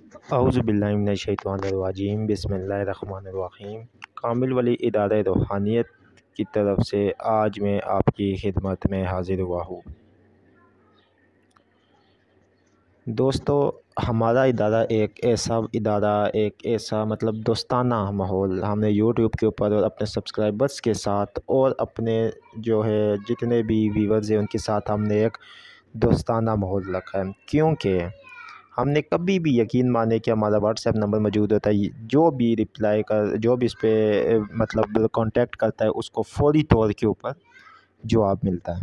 اعوذ باللہ من الشیطان الرجیم، بسم اللہ الرحمن الرحیم۔ کامل ولی ادارہ روحانیت کی طرف سے آج میں آپ کی خدمت میں حاضر ہوا ہوں۔ دوستو، ہمارا ادارہ ایک ایسا دوستانہ ماحول ہم نے یوٹیوب کے اوپر اور اپنے سبسکرائبرز کے ساتھ اور اپنے جتنے بھی ویورز ہیں ان کے ساتھ ہم نے ایک دوستانہ ماحول رکھا ہے، کیونکہ ہم نے کبھی بھی یقین مانے کہ ہمارا واٹس ایپ نمبر موجود ہوتا ہے، جو بھی اس پہ کانٹیکٹ کرتا ہے اس کو فوری طور کے اوپر جواب ملتا ہے۔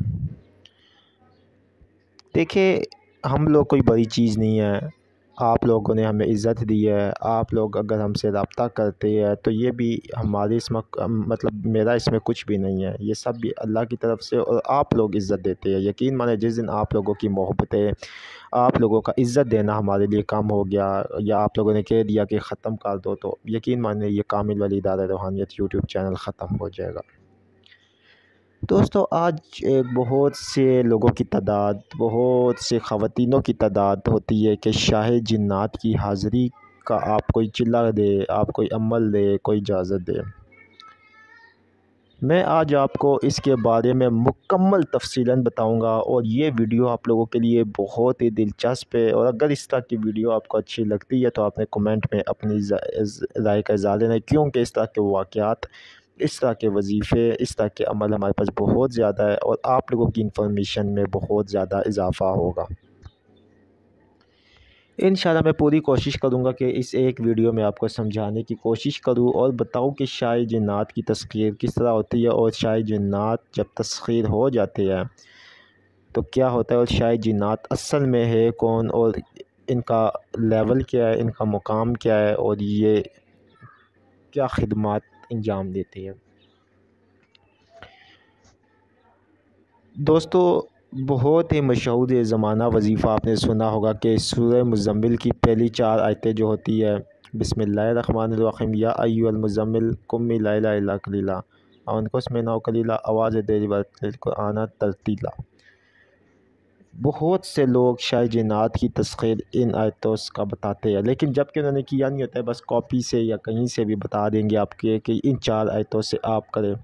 دیکھیں، ہم لوگ کوئی بڑی چیز نہیں ہے، آپ لوگوں نے ہمیں عزت دی ہے، آپ لوگ اگر ہم سے رابطہ کرتے ہیں تو یہ بھی ہماری میرا اس میں کچھ بھی نہیں ہے، یہ سب بھی اللہ کی طرف سے، اور آپ لوگ عزت دیتے ہیں۔ یقین مانے جس دن آپ لوگوں کی محبت ہے، آپ لوگوں کا عزت دینا ہمارے لیے کم ہو گیا، یا آپ لوگوں نے کہہ دیا کہ ختم کر دو، تو یقین مانے یہ کامل ولی ادارہ روحانیت یوٹیوب چینل ختم ہو جائے گا۔ دوستو، آج بہت سے لوگوں کی تعداد، بہت سے خواتینوں کی تعداد ہوتی ہے کہ شاہ جنات کی حاضری کا آپ کوئی چلا دے، آپ کوئی عمل دے، کوئی اجازت دے۔ میں آج آپ کو اس کے بارے میں مکمل تفصیلاً بتاؤں گا، اور یہ ویڈیو آپ لوگوں کے لیے بہت ہی دلچسپ ہے، اور اگر اس طرح کی ویڈیو آپ کو اچھی لگتی ہے تو آپ نے کمنٹ میں اپنی رائے کا اظہار دینا ہے، کیونکہ اس طرح کے واقعات، اس طرح کے وظیفے، اس طرح کے عمل ہمارے پاس بہت زیادہ ہے، اور آپ لوگوں کی انفارمیشن میں بہت زیادہ اضافہ ہوگا۔ انشاءاللہ میں پوری کوشش کروں گا کہ اس ایک ویڈیو میں آپ کو سمجھانے کی کوشش کروں اور بتاؤں کہ شاہ جنات کی تسخیر کس طرح ہوتی ہے، اور شاہ جنات جب تسخیر ہو جاتے ہیں تو کیا ہوتا ہے، اور شاہ جنات اصل میں ہے کون، اور ان کا لیول کیا ہے، ان کا مقام کیا ہے، اور یہ کیا خدمات انجام دیتے ہیں۔ دوستو، بہت ہی مشہور زمانہ وظیفہ آپ نے سنا ہوگا کہ سورہ مزمل کی پہلی 4 آیتیں جو ہوتی ہے، بسم اللہ الرحمن الرحیم، یا ایھا المزمل قم اللیل الا قلیلا او انقص منہ قلیلا او زد علیہ ورتل القرآن ترتیلا۔ بہت سے لوگ شاہ جنات کی تسخیر ان آیتوں کا بتاتے ہیں، لیکن جب کہ انہوں نے کیا نہیں ہوتا ہے، بس کاپی سے یا کہیں سے بھی بتا دیں گے آپ کے کہ ان 4 آیتوں سے آپ کریں۔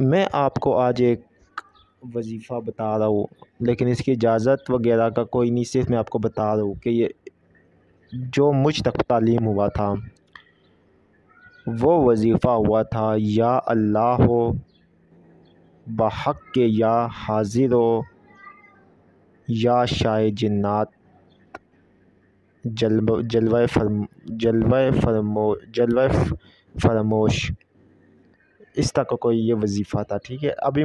میں آپ کو آج ایک وظیفہ بتا رہا ہوں، لیکن اس کی اجازت وغیرہ کا کوئی نہیں، صرف میں آپ کو بتا رہا ہوں کہ یہ جو مجھ تک تعلیم ہوا تھا وہ وظیفہ ہوا تھا، یا اللہ ہو بحق کے یا حاضر ہو یا شاہ جنات جلوہ فرموش، اس طرح کا کوئی یہ وظیفہ تھا، ٹھیک ہے۔ ابھی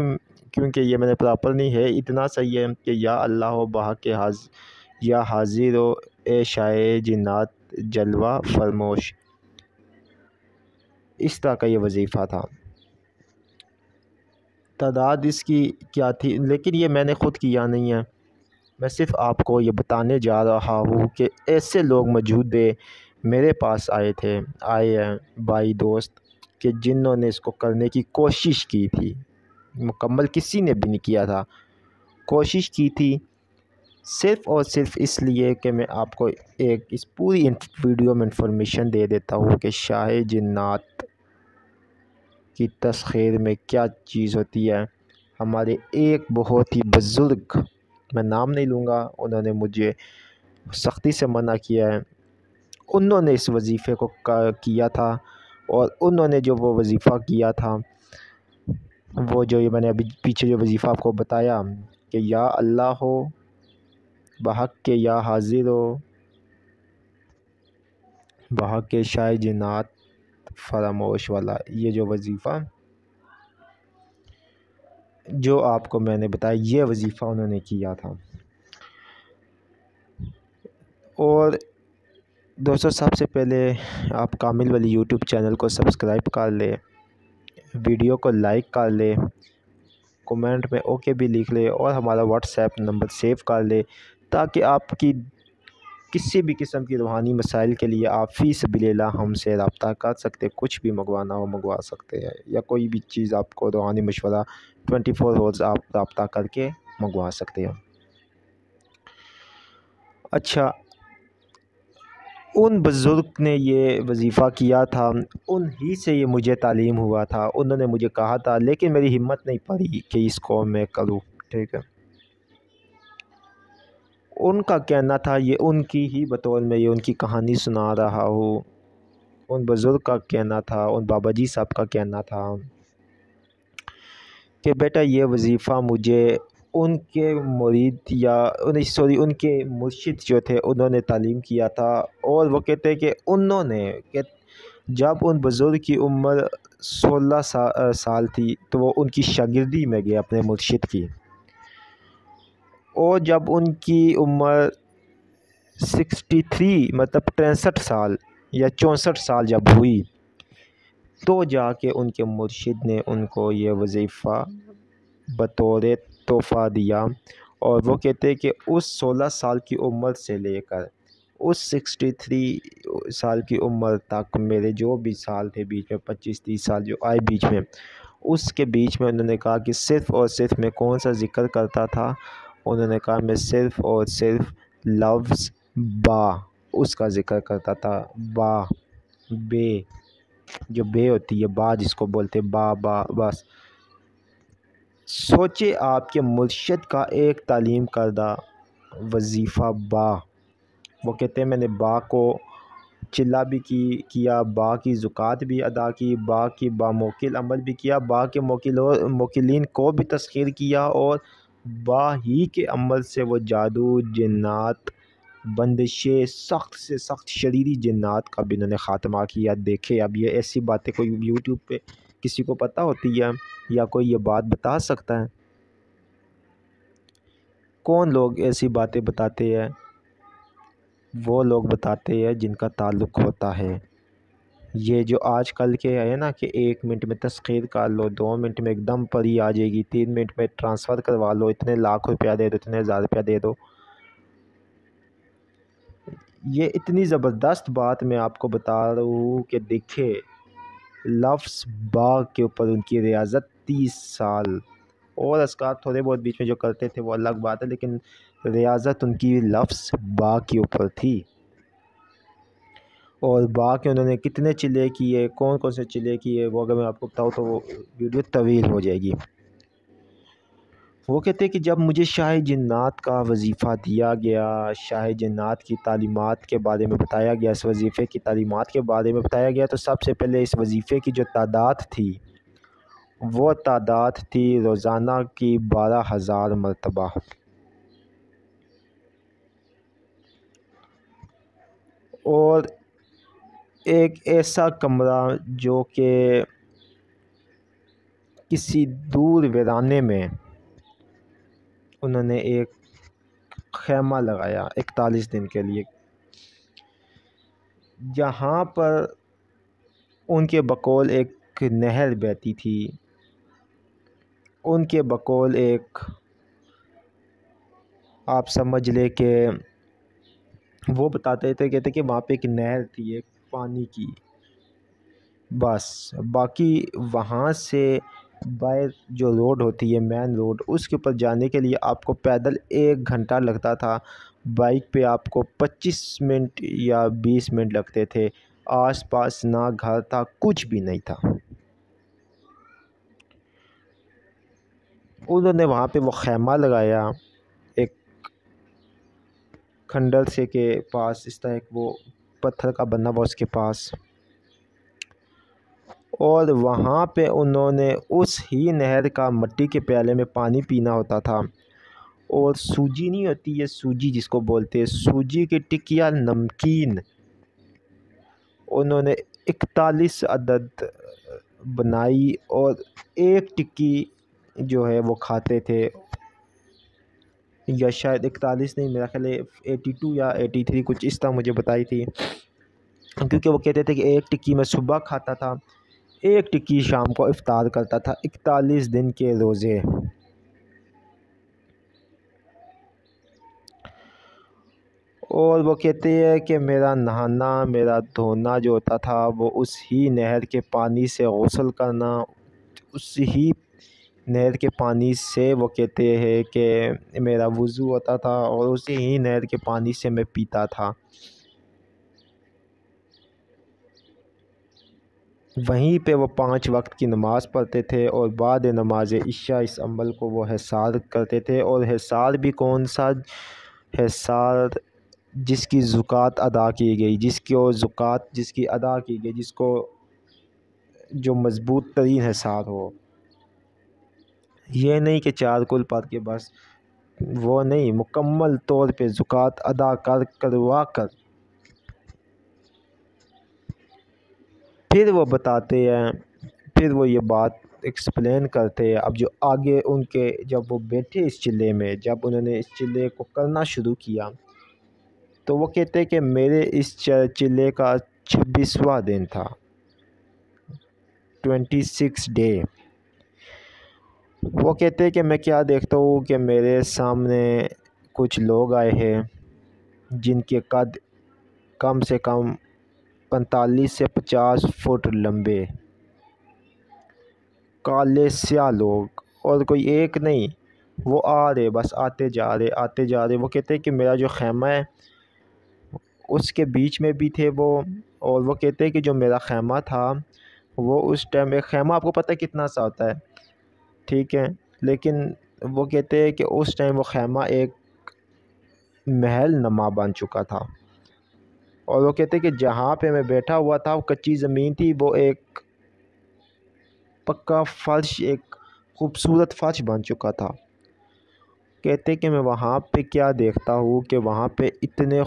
کیونکہ یہ میں نے پراپر نہیں ہے، اتنا صحیح ہے کہ یا اللہ ہو بحق کے یا حاضر ہو اے شاہ جنات جلوہ فرموش، اس طرح کا یہ وظیفہ تھا۔ تعداد اس کی کیا تھی، لیکن یہ میں نے خود کیا نہیں ہے، میں صرف آپ کو یہ بتانے جا رہا ہوں کہ ایسے لوگ موجود ہیں، میرے پاس آئے ہیں بھائی دوست، کہ جنہوں نے اس کو کرنے کی کوشش کی تھی، مکمل کسی نے بھی نہیں کیا تھا، کوشش کی تھی، صرف اور صرف اس لیے کہ میں آپ کو ایک اس پوری ویڈیو میں انفارمیشن دے دیتا ہوں کہ شاہ جنات کی تسخیر میں کیا چیز ہوتی ہے۔ ہمارے ایک بہت ہی بزرگ، میں نام نہیں لوں گا، انہوں نے مجھے سختی سے منع کیا ہے، انہوں نے اس وظیفے کو کیا تھا، اور انہوں نے جو وہ وظیفہ کیا تھا، وہ جو میں نے ابھی پیچھے جو وظیفہ آپ کو بتایا کہ یا اللہ ہو بحق کے یا حاضر ہو بحق کے شاہ جنات فرموش والا، یہ جو وظیفہ جو آپ کو میں نے بتایا، یہ وظیفہ انہوں نے کیا تھا۔ اور دوستو، سب سے پہلے آپ کامل ولی یوٹیوب چینل کو سبسکرائب کر لیں، ویڈیو کو لائک کر لیں، کومنٹ میں اوکے بھی لکھ لیں، اور ہمارا واٹس ایپ نمبر سیو کر لیں، تاکہ آپ کی کسی بھی قسم کی روحانی مسائل کے لیے آپ فی سبیل اللہ ہم سے رابطہ کر سکتے، کچھ بھی منگوانا ہو منگوا سکتے ہیں، یا کوئی بھی چیز آپ کو روحانی مشورہ 24 ہورز آپ رابطہ کر کے منگوا سکتے ہیں۔ اچھا، ان بزرگ نے یہ وظیفہ کیا تھا، ان ہی سے یہ مجھے تعلیم ہوا تھا، انہوں نے مجھے کہا تھا، لیکن میری ہمت نہیں پڑی کہ اس کو میں کروں، ٹھیک ہے۔ ان کا کہنا تھا، یہ ان کی ہی بطور میں یہ ان کی کہانی سنا رہا ہوں، ان بزرگ کا کہنا تھا، ان بابا جی صاحب کا کہنا تھا کہ بیٹا یہ وظیفہ مجھے ان کے مرید یا ان کے مرشد جو تھے انہوں نے تعلیم کیا تھا، اور وہ کہتے ہیں کہ انہوں نے کہ جب ان بزرگ کی عمر 16 سال تھی تو وہ ان کی شاگردی میں گئے اپنے مرشد کی، اور جب ان کی عمر 63 مطلب 63 سال یا 64 سال جب ہوئی تو جا کے ان کے مرشد نے ان کو یہ وظیفہ بطور تحفہ دیا، اور وہ کہتے ہیں کہ اس 16 سال کی عمر سے لے کر اس 63 سال کی عمر تک میرے جو بھی سال تھے بیچ میں 25-30 سال جو آئے بیچ میں، اس کے بیچ میں انہوں نے کہا کہ صرف اور صرف میں کون سا ذکر کرتا تھا، انہوں نے کہا میں صرف اور صرف لفظ با اس کا ذکر کرتا تھا، با بے جو بے ہوتی ہے، با جس کو بولتے با با بس۔ سوچے آپ کے مرشد کا ایک تعلیم کردہ وظیفہ با، وہ کہتے ہیں میں نے با کو چلا بھی کیا، با کی زکوٰۃ بھی ادا کی، با کی باموکل عمل بھی کیا، با کے موکلین کو بھی تسخیر کیا، اور با ہی کے عمل سے وہ جادو، جنات، بندشیں، سخت سے سخت شریری جنات کا بھی انہوں نے خاتمہ کیا۔ دیکھے اب یہ ایسی باتیں کوئی یوٹیوب پہ کسی کو پتہ ہوتی ہے یا کوئی یہ بات بتا سکتا ہے؟ کون لوگ ایسی باتیں بتاتے ہیں؟ وہ لوگ بتاتے ہیں جن کا تعلق ہوتا ہے۔ یہ جو آج کل کے ہے نا کہ 1 منٹ میں تسخیر کر لو، 2 منٹ میں ایک دم پری آ جائے گی، 3 منٹ میں ٹرانسفر کروا لو، اتنے لاکھ روپیہ دے دو، اتنے ہزار روپیہ دے دو، یہ اتنی زبردست بات میں آپ کو بتا رہا ہوں کہ دیکھے لفظ با کے اوپر ان کی ریاضت 30 سال، اور اذکار تھوڑے بہت بیچ میں جو کرتے تھے وہ الگ بات ہے، لیکن ریاضت ان کی لفظ با کے اوپر تھی۔ اور با کے انہوں نے کتنے چلے کیے، کون کون سے چلے کیے، وہ اگر میں آپ کو بتاؤں تو وہ ویڈیو طویل ہو جائے گی۔ وہ کہتے ہیں کہ جب مجھے شاہ جنات کا وظیفہ دیا گیا، شاہ جنات کی تعلیمات کے بارے میں بتایا گیا، اس وظیفے کی تعلیمات کے بارے میں بتایا گیا، تو سب سے پہلے اس وظیفے کی جو تعداد تھی وہ تعداد تھی روزانہ کی 12,000 مرتبہ، اور ایک ایسا کمرہ جو کہ کسی دور ویرانے میں انہوں نے ایک خیمہ لگایا 41 دن کے لیے، جہاں پر ان کے بقول ایک نہر بہتی تھی، ان کے بقول ایک آپ سمجھ لے کہ وہ بتاتے تھے، کہتے کہ وہاں پہ ایک نہر تھی ایک پانی کی، بس باقی وہاں سے باہر جو روڈ ہوتی ہے مین روڈ، اس کے اوپر جانے کے لیے آپ کو پیدل 1 گھنٹہ لگتا تھا، بائک پہ آپ کو 25 منٹ یا 20 منٹ لگتے تھے، آس پاس نہ گھر تھا، کچھ بھی نہیں تھا۔ انہوں نے وہاں پہ وہ خیمہ لگایا ایک کھنڈر سے کے پاس، اس طرح ایک وہ پتھر کا بنا ہوا اس کے پاس، اور وہاں پہ انہوں نے اس ہی نہر کا مٹی کے پیالے میں پانی پینا ہوتا تھا، اور سوجی نہیں ہوتی ہے، سوجی جس کو بولتے ہیں، سوجی کی ٹکیا نمکین انہوں نے 41 عدد بنائی، اور ایک ٹکی جو ہے وہ کھاتے تھے، یا شاید 41 نہیں، میرا خیال ہے 82 یا 83 کچھ اس طرح مجھے بتائی تھی، کیونکہ وہ کہتے تھے کہ ایک ٹکی میں صبح کھاتا تھا، ایک ٹکی شام کو افطار کرتا تھا، 41 دن کے روزے۔ اور وہ کہتے ہیں کہ میرا نہانا، میرا دھونا جو ہوتا تھا وہ اس ہی نہر کے پانی سے، غسل کرنا اس ہی نہر کے پانی سے، وہ کہتے ہیں کہ میرا وضو ہوتا تھا، اور اسی ہی نہر کے پانی سے میں پیتا تھا۔ وہیں پہ وہ 5 وقت کی نماز پڑھتے تھے اور بعد نماز عشاء اس عمل کو وہ حصار کرتے تھے۔ اور حصار بھی کون سا حصار؟ جس کی زکوٰۃ ادا کی گئی، جس کی ادا کی گئی، جس کو جو مضبوط ترین حصار ہو۔ یہ نہیں کہ 4 کل پڑھ کے بس، وہ نہیں، مکمل طور پہ زکوٰۃ ادا کروا کر پھر وہ بتاتے ہیں، پھر وہ یہ بات ایکسپلین کرتے ہیں۔ اب جو آگے ان کے جب وہ بیٹھے اس چلے میں، جب انہوں نے اس چلے کو کرنا شروع کیا تو وہ کہتے ہیں کہ میرے اس چلے کا 26واں دن تھا، 26 ڈے۔ وہ کہتے ہیں کہ میں کیا دیکھتا ہوں کہ میرے سامنے کچھ لوگ آئے ہیں جن کے قد کم سے کم 45 سے 50 فٹ لمبے، کالے سیاہ لوگ، اور کوئی ایک نہیں، وہ آ رہے، بس آتے جا رہے۔ وہ کہتے ہیں کہ میرا جو خیمہ ہے اس کے بیچ میں بھی تھے وہ، اور وہ کہتے ہیں کہ جو میرا خیمہ تھا وہ اس ٹائم، ایک خیمہ آپ کو پتہ ہے کتنا سا ہوتا ہے، ٹھیک ہے، لیکن وہ کہتے ہیں کہ اس ٹائم وہ خیمہ ایک محل نما بن چکا تھا۔ اور وہ کہتے ہیں کہ جہاں پہ میں بیٹھا ہوا تھا وہ کچی زمین تھی، وہ ایک پکا فرش، ایک خوبصورت فرش بن چکا تھا۔ کہتے کہ میں وہاں پہ کیا دیکھتا ہوں کہ وہاں پہ اتنے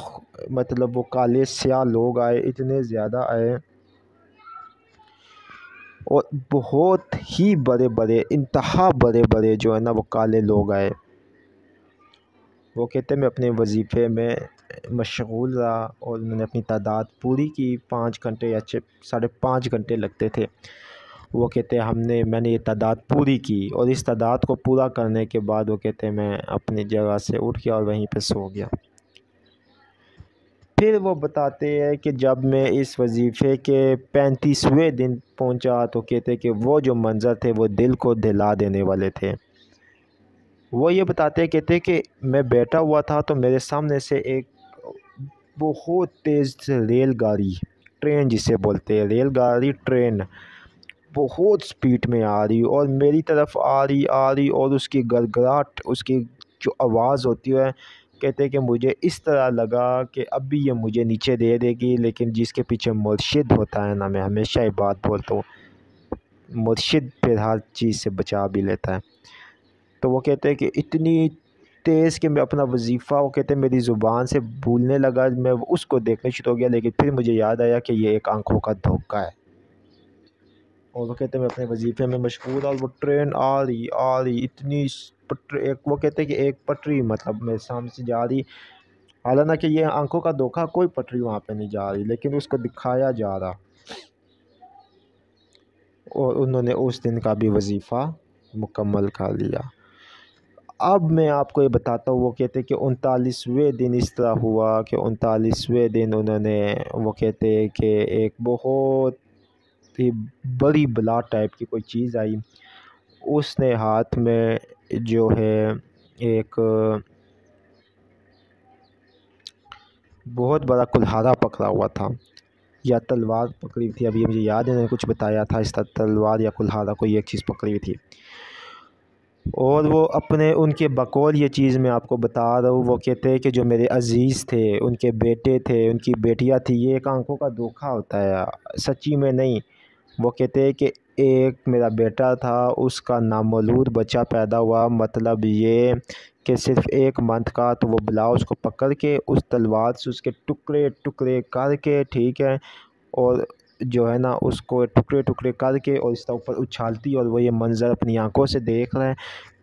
مطلب وہ کالے سیاہ لوگ آئے، اتنے زیادہ آئے، اور بہت ہی بڑے بڑے، انتہا بڑے بڑے جو ہے نا وہ کالے لوگ آئے۔ وہ کہتے میں اپنے وظیفے میں مشغول رہا اور میں نے اپنی تعداد پوری کی، 5 گھنٹے یا 5.5 گھنٹے لگتے تھے۔ وہ کہتے میں نے یہ تعداد پوری کی، اور اس تعداد کو پورا کرنے کے بعد وہ کہتے میں اپنی جگہ سے اٹھ گیا اور وہیں پہ سو گیا۔ پھر وہ بتاتے ہیں کہ جب میں اس وظیفے کے 35ویں دن پہنچا تو کہتے کہ وہ جو منظر تھے وہ دل کو دہلا دینے والے تھے۔ وہ یہ بتاتے کہتے کہ میں بیٹھا ہوا تھا تو میرے سامنے سے ایک بہت تیز ریل گاڑی، ٹرین جسے بولتے ہیں، ریل گاڑی، ٹرین بہت سپیڈ میں آ رہی اور میری طرف آ رہی اور اس کی گڑگڑاہٹ، اس کی جو آواز ہوتی ہے، کہتے کہ مجھے اس طرح لگا کہ اب بھی یہ مجھے نیچے دے دے گی، لیکن جس کے پیچھے مرشد ہوتا ہے نا، میں ہمیشہ یہ بات بولتا ہوں، مرشد پھر ہر چیز سے بچا بھی لیتا ہے۔ تو وہ کہتے ہیں کہ اتنی تیز کہ میں اپنا وظیفہ، وہ کہتے ہیں میری زبان سے بھولنے لگا، میں اس کو دیکھنے شروع ہو گیا، لیکن پھر مجھے یاد آیا کہ یہ ایک آنکھوں کا دھوکہ ہے۔ اور وہ کہتے ہیں میں اپنے وظیفے میں مشغول اور وہ ٹرین آ رہی اتنی وہ کہتے ہیں کہ ایک پٹری مطلب میرے سامنے سے جا رہی، حالانکہ یہ آنکھوں کا دھوکہ، کوئی پٹری وہاں پہ نہیں جا رہی، لیکن اس کو دکھایا جا رہا۔ اور انہوں نے اس دن کا بھی وظیفہ مکمل کر لیا۔ اب میں آپ کو یہ بتاتا ہوں، وہ کہتے ہیں کہ 39ویں دن اس طرح ہوا کہ 39ویں دن انہوں نے، وہ کہتے ہیں کہ ایک بہت ہی بڑی بلا ٹائپ کی کوئی چیز آئی، اس نے ہاتھ میں جو ہے ایک بہت بڑا کلہاڑا پکڑا ہوا تھا یا تلوار پکڑی ہوئی تھی، ابھی مجھے یاد ہے، انہوں نے کچھ بتایا تھا اس طرح، تلوار یا کلہاڑا کوئی ایک چیز پکڑی ہوئی تھی۔ اور وہ اپنے ان کے بقول یہ چیز میں آپ کو بتا رہا ہوں، وہ کہتے ہیں کہ جو میرے عزیز تھے، ان کے بیٹے تھے، ان کی بیٹیاں تھی، یہ ایک آنکھوں کا دھوکہ ہوتا ہے، سچی میں نہیں۔ وہ کہتے ہیں کہ ایک میرا بیٹا تھا، اس کا نامولود بچہ پیدا ہوا، مطلب یہ کہ صرف 1 منتھ کا، تو وہ بلاؤ کو پکڑ کے اس تلوار سے اس کے ٹکڑے ٹکڑے کر کے، ٹھیک ہے، اور جو ہے نا اس کو ٹکڑے ٹکڑے کر کے اور اس طرح اوپر اچھالتی، اور وہ یہ منظر اپنی آنکھوں سے دیکھ رہے ہیں۔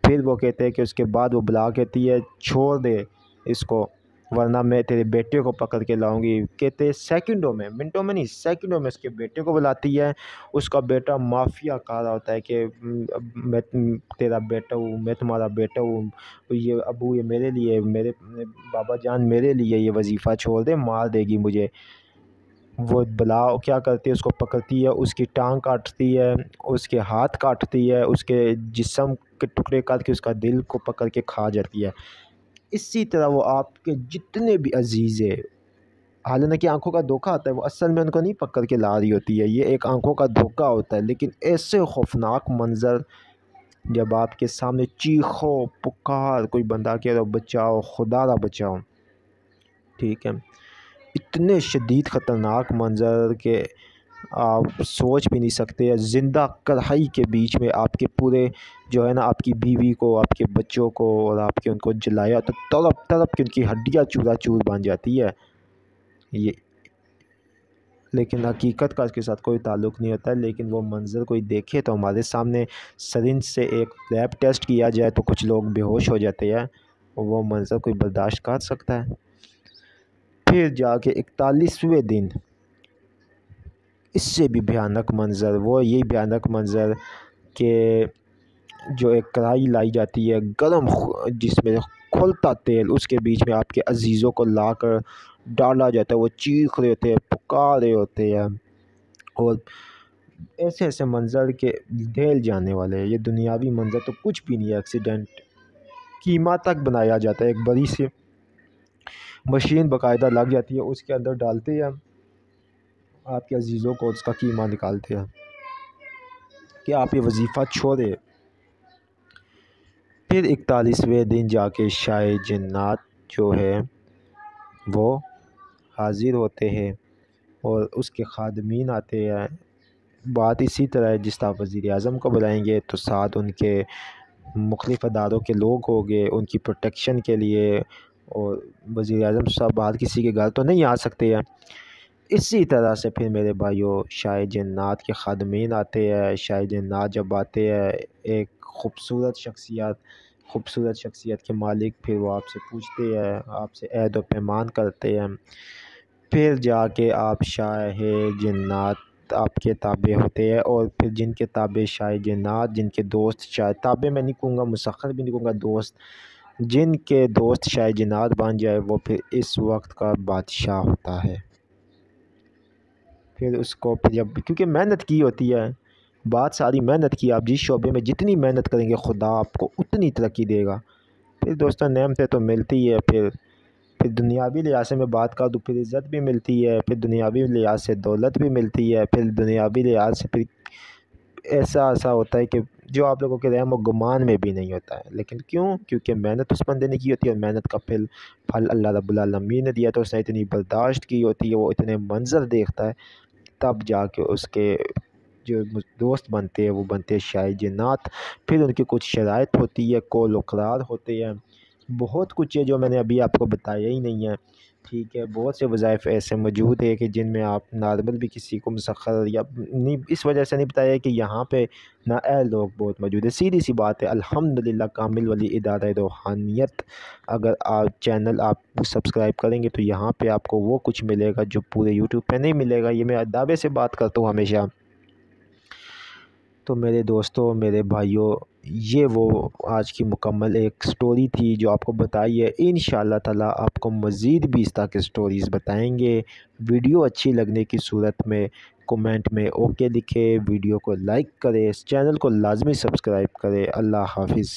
پھر وہ کہتے ہیں کہ اس کے بعد وہ بلا کہتی ہے چھوڑ دے اس کو، ورنہ میں تیرے بیٹے کو پکڑ کے لاؤں گی۔ کہتے ہیں سیکنڈوں میں، منٹوں میں نہیں، سیکنڈوں میں اس کے بیٹے کو بلاتی ہے۔ اس کا بیٹا مافیا کہہ رہا ہوتا ہے کہ میں تیرا بیٹا ہوں، میں تمہارا بیٹا ہوں، یہ ابو، یہ میرے لیے، میرے بابا جان میرے لیے یہ وظیفہ چھوڑ دے، مار دے گی مجھے۔ وہ بلا کیا کرتی ہے، اس کو پکڑتی ہے، اس کی ٹانگ کاٹتی ہے، اس کے ہاتھ کاٹتی ہے، اس کے جسم کے ٹکڑے کاٹ کے اس کا دل کو پکڑ کے کھا جاتی ہے۔ اسی طرح وہ آپ کے جتنے بھی عزیز ہیں حالانکہ آنکھوں کا دھوکہ آتا ہے، وہ اصل میں ان کو نہیں پکڑ کے لا رہی ہوتی ہے، یہ ایک آنکھوں کا دھوکہ ہوتا ہے۔ لیکن ایسے خوفناک منظر جب آپ کے سامنے چیخو پکار، کوئی بندہ کہہ رہا ہو بچاؤ، خدا را بچاؤ، ٹھیک ہے، اتنے شدید خطرناک منظر کہ آپ سوچ بھی نہیں سکتے۔ زندہ کڑھائی کے بیچ میں آپ کے پورے جو ہے نا، آپ کی بیوی کو، آپ کے بچوں کو اور آپ کے ان کو جلایا تو تڑپ تڑپ کے ان کی ہڈیاں چورا چور بن جاتی ہے یہ، لیکن حقیقت کا اس کے ساتھ کوئی تعلق نہیں ہوتا ہے۔ لیکن وہ منظر کوئی دیکھے تو ہمارے سامنے سرنج سے ایک لیب ٹیسٹ کیا جائے تو کچھ لوگ بے ہوش ہو جاتے ہیں، وہ منظر کوئی برداشت کر سکتا ہے؟ پھر جا کے 41ویں دن اس سے بھی بھیانک منظر، وہ یہی بھیانک منظر کہ جو ایک کڑھائی لائی جاتی ہے گرم، جس میں کھولتا تیل، اس کے بیچ میں آپ کے عزیزوں کو لا کر ڈالا جاتا ہے، وہ چیخ رہے ہوتے ہیں، پکار رہے ہوتے ہیں، اور ایسے ایسے منظر کے دھیل جانے والے ہیں۔ یہ دنیاوی منظر تو کچھ بھی نہیں ہے، ایکسیڈنٹ کیما تک بنایا جاتا ہے، ایک بڑی سی مشین باقاعدہ لگ جاتی ہے، اس کے اندر ڈالتے ہیں آپ کے عزیزوں کو، اس کا کیما نکالتے ہیں کہ آپ یہ وظیفہ چھوڑے۔ پھر 41ویں دن جا کے شاہ جنات جو ہے وہ حاضر ہوتے ہیں اور اس کے خادمین آتے ہیں۔ بات اسی طرح ہے جس طرح وزیر اعظم کو بلائیں گے تو ساتھ ان کے مختلف اداروں کے لوگ ہوں گے ان کی پروٹیکشن کے لیے، اور وزیر اعظم صاحب باہر کسی کے گھر تو نہیں آ سکتے ہیں۔ اسی طرح سے پھر میرے بھائیوں شاہ جنات کے خادمین آتے ہیں۔ شاہ جنات جب آتے ہیں، ایک خوبصورت شخصیت کے مالک، پھر وہ آپ سے پوچھتے ہیں، آپ سے عہد و پیمان کرتے ہیں، پھر جا کے آپ شاہ جنات آپ کے تابع ہوتے ہیں، اور پھر جن کے تابع شاہ جنات، جن کے دوست شاہ تابع میں نہیں کہوں گا، مسخر بھی نہیں کہوں گا، دوست، جن کے دوست شاہ جنات بن جائے وہ پھر اس وقت کا بادشاہ ہوتا ہے۔ پھر اس کو پھر جب، کیونکہ محنت کی ہوتی ہے، بات ساری محنت کی، آپ جس شعبے میں جتنی محنت کریں گے خدا آپ کو اتنی ترقی دے گا۔ پھر دوستوں نعمتیں تو ملتی ہے، پھر دنیاوی لحاظ سے میں بات کر دوں، پھر عزت بھی ملتی ہے، پھر دنیاوی لحاظ سے دولت بھی ملتی ہے، پھر دنیاوی لحاظ سے پھر ایسا ہوتا ہے کہ جو آپ لوگوں کے رحم و گمان میں بھی نہیں ہوتا ہے۔ لیکن کیوں؟ کیونکہ محنت اس بندے نے کی ہوتی ہے، اور محنت کا پھل اللہ رب العالمین نے دیا، تو اس نے اتنی برداشت کی ہوتی ہے، وہ اتنے منظر دیکھتا ہے، تب جا کے اس کے جو دوست بنتے ہیں وہ بنتے ہیں شاہ جنات۔ پھر ان کی کچھ شرائط ہوتی ہے، قول و قرار ہوتے ہیں، بہت کچھ ہے جو میں نے ابھی آپ کو بتایا ہی نہیں ہے، ٹھیک ہے۔ بہت سے وظائف ایسے موجود ہے کہ جن میں آپ نارمل بھی کسی کو مسخر یا نہیں، اس وجہ سے نہیں بتایا کہ یہاں پہ نااہل لوگ بہت موجود ہے، سیدھی سی بات ہے۔ الحمدللہ کامل ولی ادارہ روحانیت، اگر آپ چینل آپ سبسکرائب کریں گے تو یہاں پہ آپ کو وہ کچھ ملے گا جو پورے یوٹیوب پہ نہیں ملے گا، یہ میں دعوے سے بات کرتا ہوں ہمیشہ۔ تو میرے دوستوں، میرے بھائیوں، یہ وہ آج کی مکمل ایک سٹوری تھی جو آپ کو بتائی ہے۔ انشاءاللہ تعالی آپ کو مزید بھی اس طرح کے سٹوریز بتائیں گے۔ ویڈیو اچھی لگنے کی صورت میں کومنٹ میں اوکے لکھے، ویڈیو کو لائک کرے، اس چینل کو لازمی سبسکرائب کرے۔ اللہ حافظ۔